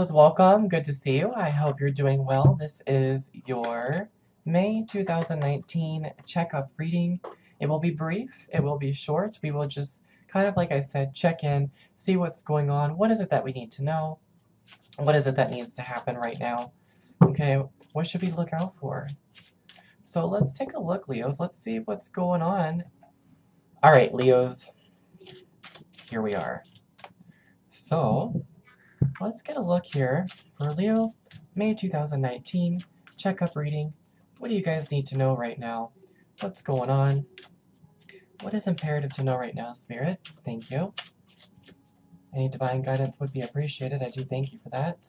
Leos, welcome. Good to see you. I hope you're doing well. This is your May 2019 checkup reading. It will be brief, it will be short. We will just kind of, like I said, check in, see what's going on. What is it that we need to know? What is it that needs to happen right now? Okay, what should we look out for? So let's take a look, Leos. Let's see what's going on. All right, Leos, here we are. So let's get a look here for Leo, May 2019, checkup reading. What do you guys need to know right now? What's going on? What is imperative to know right now, Spirit? Thank you. Any divine guidance would be appreciated. I do thank you for that.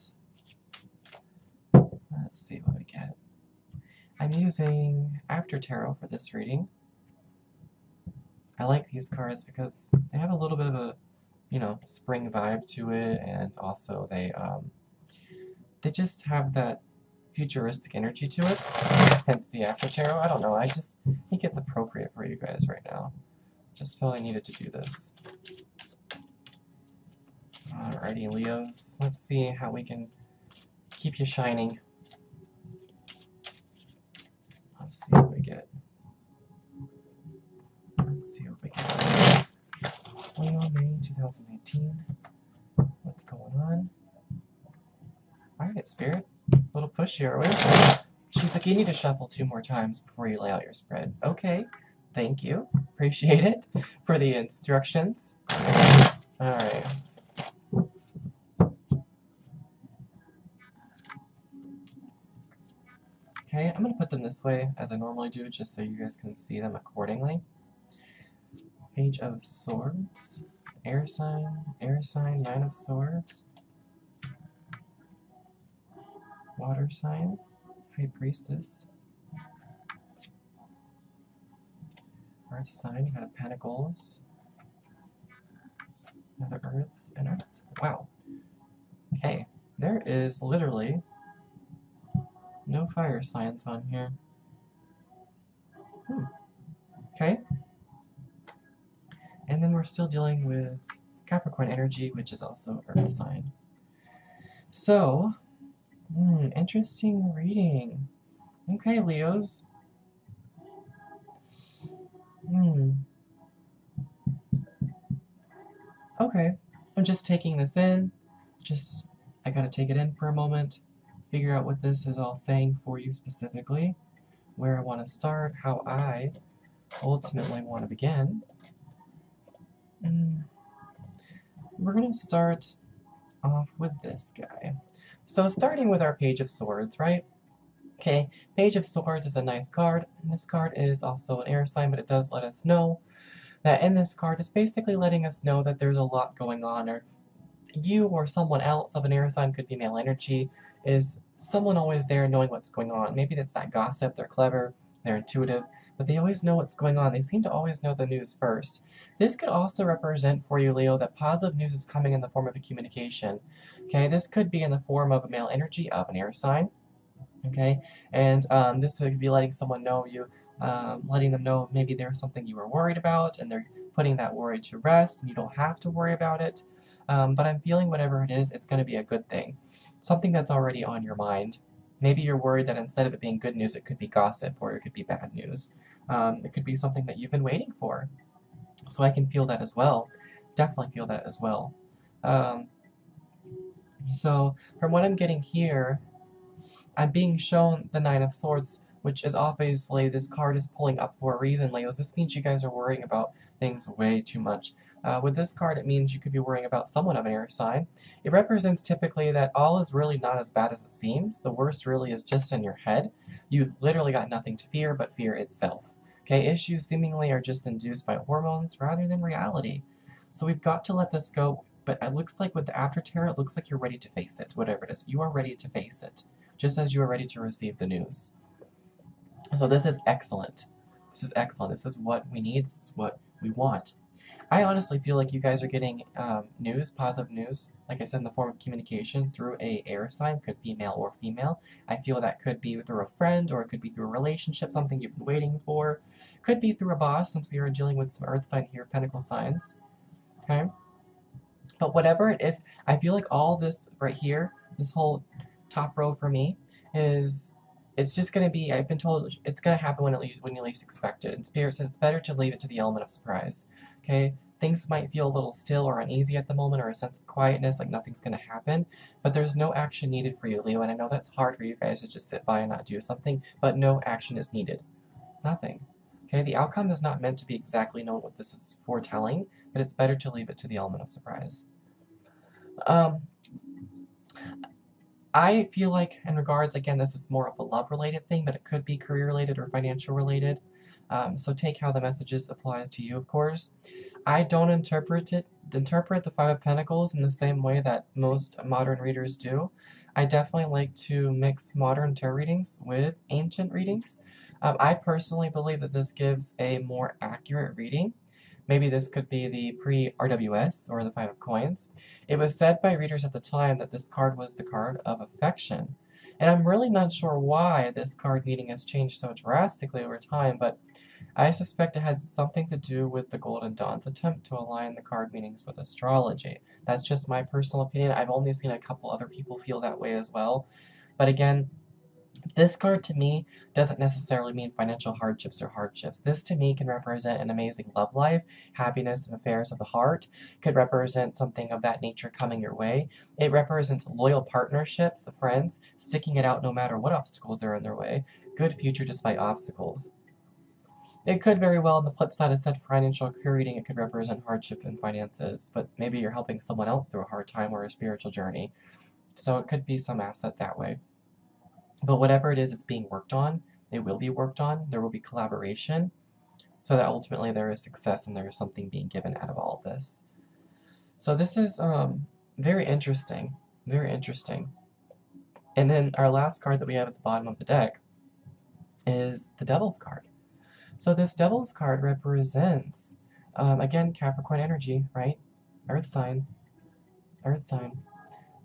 Let's see what we get. I'm using After Tarot for this reading. I like these cards because they have a little bit of a, spring vibe to it, and also they just have that futuristic energy to it, hence the After Tarot. I don't know, I just think it's appropriate for you guys right now. Just felt I needed to do this. Alrighty, Leos, let's see how we can keep you shining. Let's see what we get. Let's see what we get. Leo, May 2019. What's going on? Alright, Spirit. A little pushy, are we? She's like, you need to shuffle 2 more times before you lay out your spread. Okay, thank you. Appreciate it for the instructions. Alright. Okay, I'm going to put them this way as I normally do, just so you guys can see them accordingly. Page of Swords, Air sign, 9 of Swords, Water sign, High Priestess, Earth sign, you got a Pentacles, another Earth, and Earth. Wow. Okay, there is literally no fire signs on here. Okay. And then we're still dealing with Capricorn energy, which is also Earth sign. So, interesting reading. Okay, Leos. Okay, I'm just taking this in. I gotta take it in for a moment, figure out what this is all saying for you specifically, where I want to start, how I ultimately want to begin. We're gonna start off with this guy. So starting with our Page of Swords, right? Okay, Page of Swords is a nice card, and this card is also an air sign, but it does let us know that in this card is basically letting us know that there's a lot going on, or you or someone else of an air sign, could be male energy, is someone always there knowing what's going on. Maybe it's that gossip, they're clever, they're intuitive, but they always know what's going on. They seem to always know the news first. This could also represent for you, Leo, that positive news is coming in the form of a communication. Okay, this could be in the form of a male energy of an air sign. Okay, and this could be letting someone know you, letting them know maybe there's something you were worried about, and they're putting that worry to rest, and you don't have to worry about it. But I'm feeling whatever it is, it's going to be a good thing. Something that's already on your mind. Maybe you're worried that instead of it being good news, it could be gossip, or it could be bad news. It could be something that you've been waiting for. So I can feel that as well. Definitely feel that as well. So from what I'm getting here, I'm being shown the 9 of Swords, which is obviously this card is pulling up for a reason, Leos. This means you guys are worrying about things way too much. With this card, it means you could be worrying about someone of an air sign. It represents typically that all is really not as bad as it seems. The worst really is just in your head. You've literally got nothing to fear but fear itself. Okay, issues seemingly are just induced by hormones rather than reality. So we've got to let this go, but it looks like with the After Tarot, it looks like you're ready to face it, whatever it is. You are ready to face it, just as you are ready to receive the news. So this is excellent. This is excellent. This is what we need. This is what we want. I honestly feel like you guys are getting news, positive news, like I said, in the form of communication through a air sign, could be male or female. I feel that could be through a friend, or it could be through a relationship, something you've been waiting for. Could be through a boss, since we are dealing with some earth sign here, pentacle signs. Okay? But whatever it is, I feel like all this right here, this whole top row for me, is it's just gonna be. I've been told it's gonna happen when you least expect it. And Spirit says it's better to leave it to the element of surprise. Okay, things might feel a little still or uneasy at the moment, or a sense of quietness, like nothing's gonna happen. But there's no action needed for you, Leo. And I know that's hard for you guys to just sit by and not do something. But no action is needed. Nothing. Okay, the outcome is not meant to be exactly known what this is foretelling, but it's better to leave it to the element of surprise. Um, I feel like, in regards, again, this is more of a love-related thing, but it could be career-related or financial-related. So take how the messages applies to you, of course. I don't interpret the Five of Pentacles in the same way that most modern readers do. I definitely like to mix modern tarot readings with ancient readings. I personally believe that this gives a more accurate reading. Maybe this could be the pre-RWS or the Five of Coins. It was said by readers at the time that this card was the card of affection. And I'm really not sure why this card meaning has changed so drastically over time, but I suspect it had something to do with the Golden Dawn's attempt to align the card meanings with astrology. That's just my personal opinion. I've only seen a couple other people feel that way as well. But again, this card to me doesn't necessarily mean financial hardships or hardships. This to me can represent an amazing love life, happiness, and affairs of the heart. Could represent something of that nature coming your way. It represents loyal partnerships, friends, sticking it out no matter what obstacles are in their way. Good future despite obstacles. It could very well, on the flip side, as said financial career reading, it could represent hardship in finances, but maybe you're helping someone else through a hard time or a spiritual journey. So it could be some asset that way. But whatever it is it's being worked on, it will be worked on. There will be collaboration so that ultimately there is success and there is something being given out of all of this. So this is very interesting. Very interesting. And then our last card that we have at the bottom of the deck is the Devil's card. So this Devil's card represents, again, Capricorn energy, right? Earth sign. Earth sign.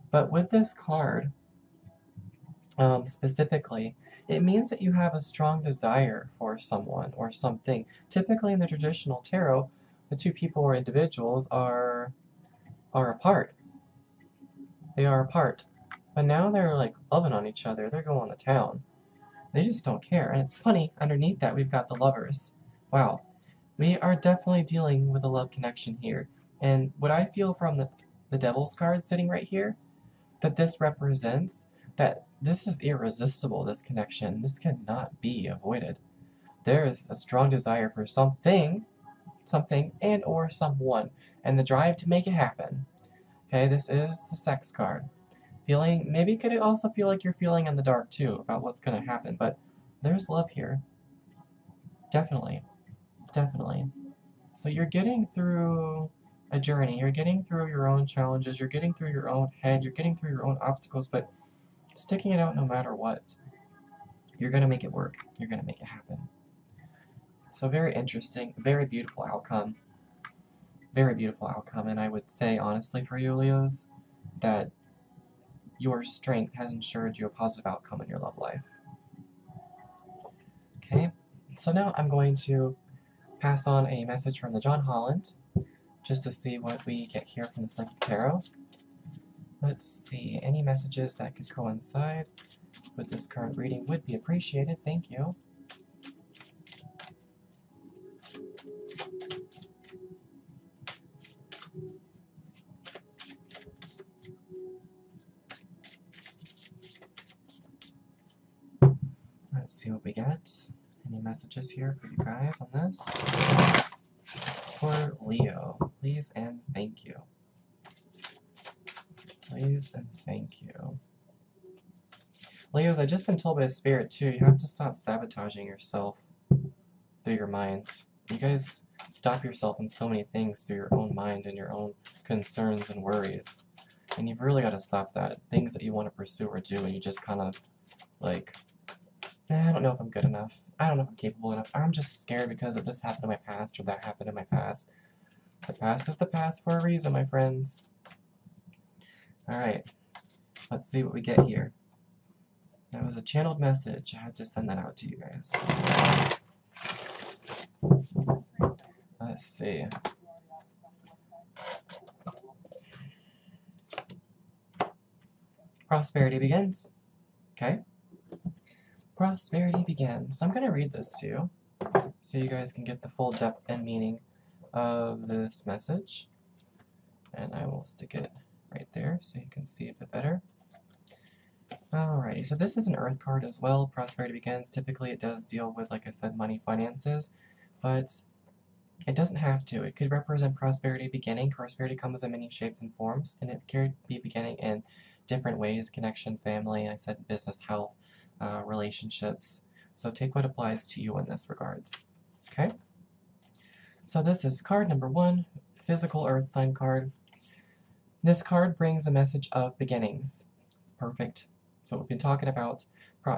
But with this card, specifically, it means that you have a strong desire for someone or something. Typically in the traditional tarot, the two people or individuals are apart. They are apart. But now they're like loving on each other. They're going to town. They just don't care. And it's funny, underneath that we've got the lovers. Wow. We are definitely dealing with a love connection here. And what I feel from the Devil's card sitting right here, that this represents that this is irresistible, this connection. This cannot be avoided. There is a strong desire for something, and or someone, and the drive to make it happen. Okay, this is the Sex card. Feeling, maybe could it also feel like you're feeling in the dark too about what's going to happen, but there's love here. Definitely. Definitely. So you're getting through a journey, you're getting through your own challenges, you're getting through your own head, you're getting through your own obstacles, but sticking it out no matter what. You're going to make it work. You're going to make it happen. So very interesting, very beautiful outcome. Very beautiful outcome, and I would say honestly for you, Leos, that your strength has ensured you a positive outcome in your love life. Okay, so now I'm going to pass on a message from the John Holland, just to see what we get here from the Psychic Tarot. Let's see, any messages that could coincide with this current reading would be appreciated. Thank you. Let's see what we get. Any messages here for you guys on this? For Leo, please and thank you. Please and thank you. Leos, I've just been told by Spirit too, you have to stop sabotaging yourself through your mind. You guys stop yourself in so many things through your own mind and your own concerns and worries. And you've really got to stop that. Things that you want to pursue or do, and you just kind of like, I don't know if I'm good enough. I don't know if I'm capable enough. I'm just scared because of this happened in my past or that happened in my past. The past is the past for a reason, my friends. Alright, let's see what we get here. That was a channeled message. I had to send that out to you guys. Let's see. Prosperity begins. Okay? Prosperity begins. I'm going to read this to you so you guys can get the full depth and meaning of this message. And I will stick it right there so you can see a bit better. Alrighty, so this is an Earth card as well. Prosperity begins. Typically it does deal with, like I said, money, finances, but it doesn't have to. It could represent prosperity beginning. Prosperity comes in many shapes and forms, and it could be beginning in different ways: connection, family, like I said, business, health, relationships. So take what applies to you in this regards. Okay? So this is card number 1, physical Earth sign card. This card brings a message of beginnings. Perfect. So we've been talking about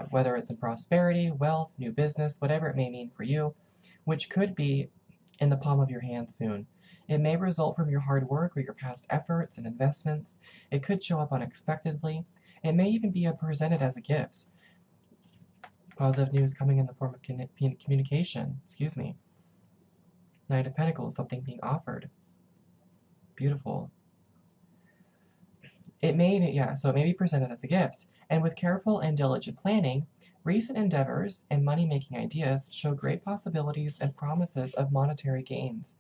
whether it's in prosperity, wealth, new business, whatever it may mean for you, which could be in the palm of your hand soon. It may result from your hard work or your past efforts and investments. It could show up unexpectedly. It may even be presented as a gift. Positive news coming in the form of communication. Excuse me. Knight of Pentacles, something being offered. Beautiful. So it may be presented as a gift. And with careful and diligent planning, recent endeavors and money-making ideas show great possibilities and promises of monetary gains.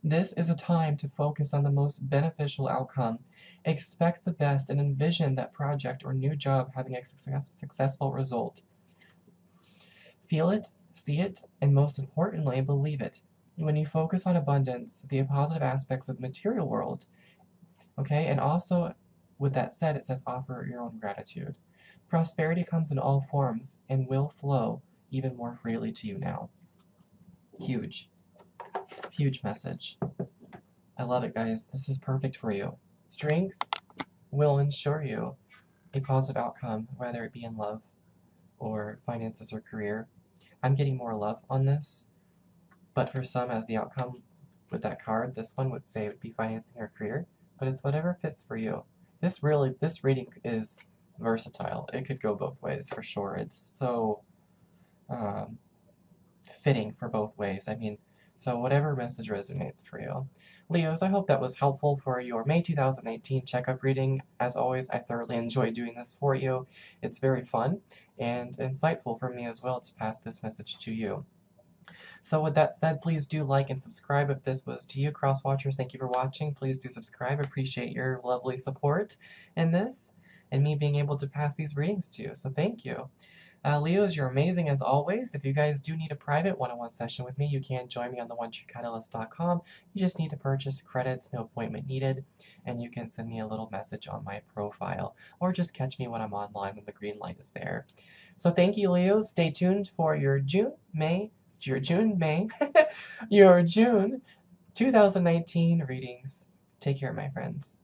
This is a time to focus on the most beneficial outcome. Expect the best and envision that project or new job having a successful result. Feel it, see it, and most importantly, believe it. When you focus on abundance, the positive aspects of the material world, okay, and also with that said, it says offer your own gratitude. Prosperity comes in all forms and will flow even more freely to you now. Huge. Huge message. I love it, guys. This is perfect for you. Strength will ensure you a positive outcome, whether it be in love or finances or career. I'm getting more love on this, but for some, as the outcome with that card, this one would say it would be financing or career, but it's whatever fits for you. This reading is versatile. It could go both ways for sure. It's so fitting for both ways. I mean, so whatever message resonates for you. Leos, I hope that was helpful for your May 2019 checkup reading. As always, I thoroughly enjoy doing this for you. It's very fun and insightful for me as well to pass this message to you. So with that said, please do like and subscribe if this was to you. Cross Watchers, thank you for watching. Please do subscribe. Appreciate your lovely support in this and me being able to pass these readings to you. So thank you. Leos, you're amazing as always. If you guys do need a private one-on-one session with me, you can join me on the OneTrueCatalyst.com. You just need to purchase credits, no appointment needed, and you can send me a little message on my profile, or just catch me when I'm online when the green light is there. So thank you, Leos. Stay tuned for your June 2019 readings. Take care, my friends.